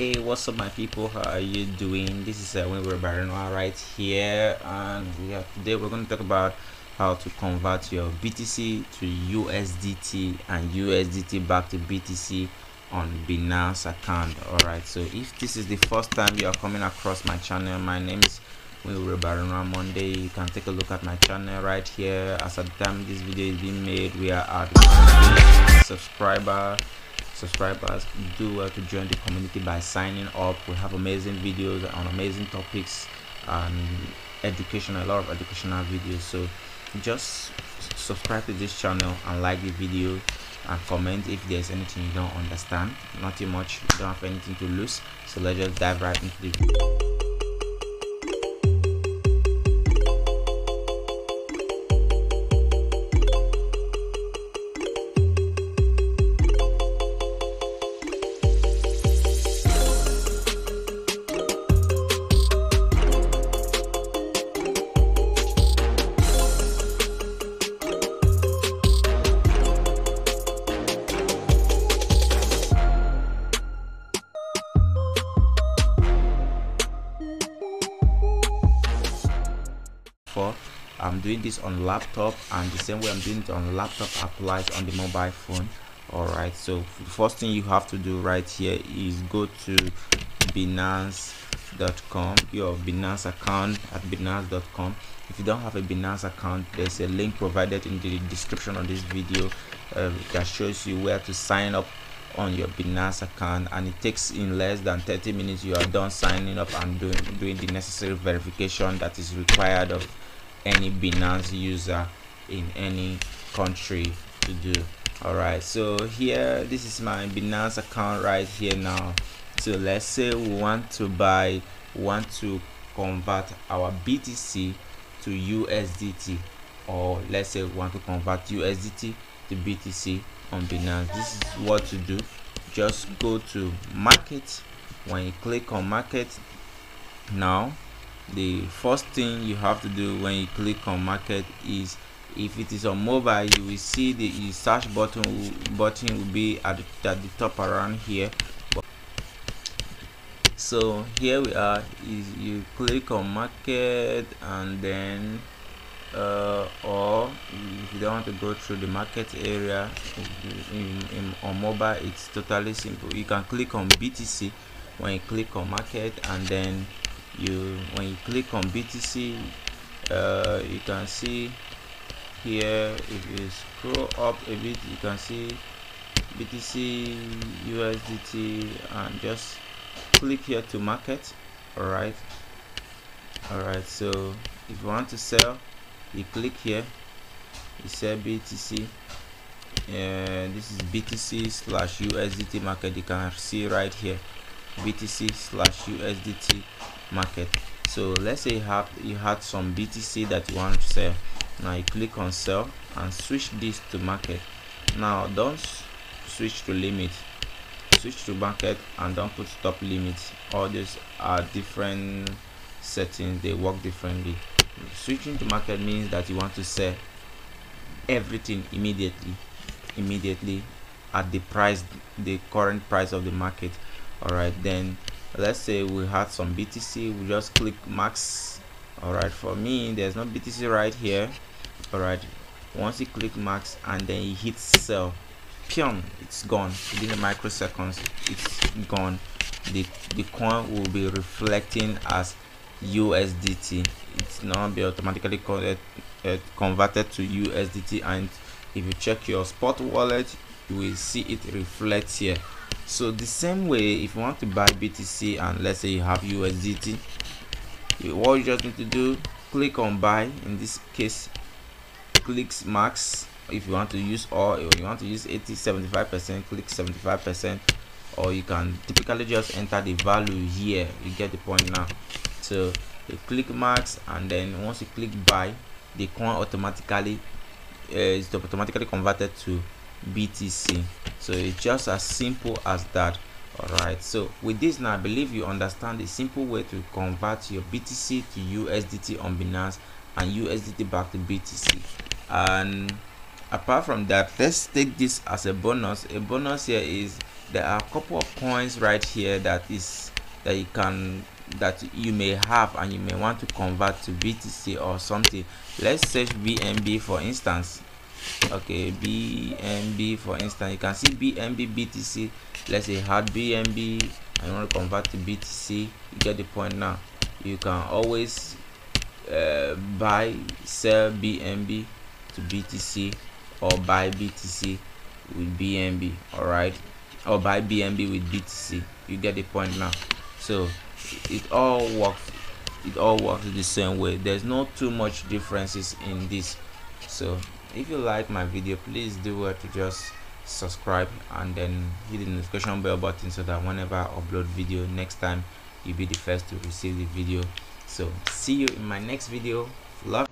Hey, what's up, my people? How are you doing? This is 𝐕𝐶𝐃𝐈𝐀 right here, and today we're going to talk about how to convert your BTC to USDT and USDT back to BTC on Binance account. Alright, so if this is the first time you are coming across my channel, my name is 𝐕𝐶𝐃𝐈𝐀 Monday. You can take a look at my channel right here. As at the time this video is being made, we are at 1 subscribers. Do well to join the community by signing up. We have amazing videos on amazing topics and a lot of educational videos. So just subscribe to this channel and like the video and comment if there's anything you don't understand. Nothing much, you don't have anything to lose. So let's just dive right into the video. I'm doing this on laptop, and the same way I'm doing it on laptop applies on the mobile phone. Alright, so the first thing you have to do right here is go to Binance.com, your Binance account at Binance.com. If you don't have a Binance account, there's a link provided in the description of this video that shows you where to sign up on your Binance account, and it takes in less than 30 minutes. You are done signing up and doing the necessary verification that is required of any Binance user in any country to do. Alright, so here, this is my Binance account right here now. So let's say we want to convert our BTC to USDT, or let's say we want to convert USDT to BTC on Binance. This is what to do. Just go to market. When you click on market, now the first thing you have to do when you click on market is, if it is on mobile, you will see the search button will be at the top around here. So here we are. You click on market, and then or if you don't want to go through the market area on mobile, it's totally simple. You can click on BTC when you click on market, and then when you click on BTC, you can see here, if you scroll up a bit, you can see BTC USDT, and just click here to market. Alright, so if you want to sell, you click here, you sell BTC, and this is BTC/USDT market. You can see right here, BTC/USDT market. So let's say you had some BTC that you want to sell. Now you click on sell and switch this to market. Now don't switch to limit, switch to market, and don't put stop limit. All these are different settings, they work differently. Switching to market means that you want to sell everything immediately at the current price of the market. Alright, then let's say we had some BTC, we just click max. Alright, for me there's no BTC right here. Alright, once you click max and then you hit sell, it's gone. Within a microseconds, it's gone. The coin will be reflecting as USDT. It's not be automatically converted to USDT, and if you check your spot wallet, you will see it reflects here. So the same way, if you want to buy BTC and let's say you have USDT, what you just need to do, click on buy. In this case, click max. If you want to use, or if you want to use 75%, click 75%, or you can typically just enter the value here. You get the point now. So you click max, and then once you click buy, the coin automatically is automatically converted to BTC. So it's just as simple as that. Alright, so with this now, I believe you understand the simple way to convert your BTC to USDT on Binance and USDT back to BTC. And apart from that, let's take this as a bonus. A bonus here is there are a couple of coins right here that you may have and you may want to convert to BTC or something. Let's search BNB for instance. Okay, BNB for instance, you can see BNB BTC. Let's say hard BNB and you want to convert to BTC. You get the point now. You can always buy, sell BNB to BTC, or buy BTC with BNB, all right, or buy BNB with BTC. You get the point now. So it all works the same way. There's not too much differences in this. So if you like my video, please do well to just subscribe and then hit the notification bell button so that whenever I upload video next time, you'll be the first to receive the video. So see you in my next video. Love.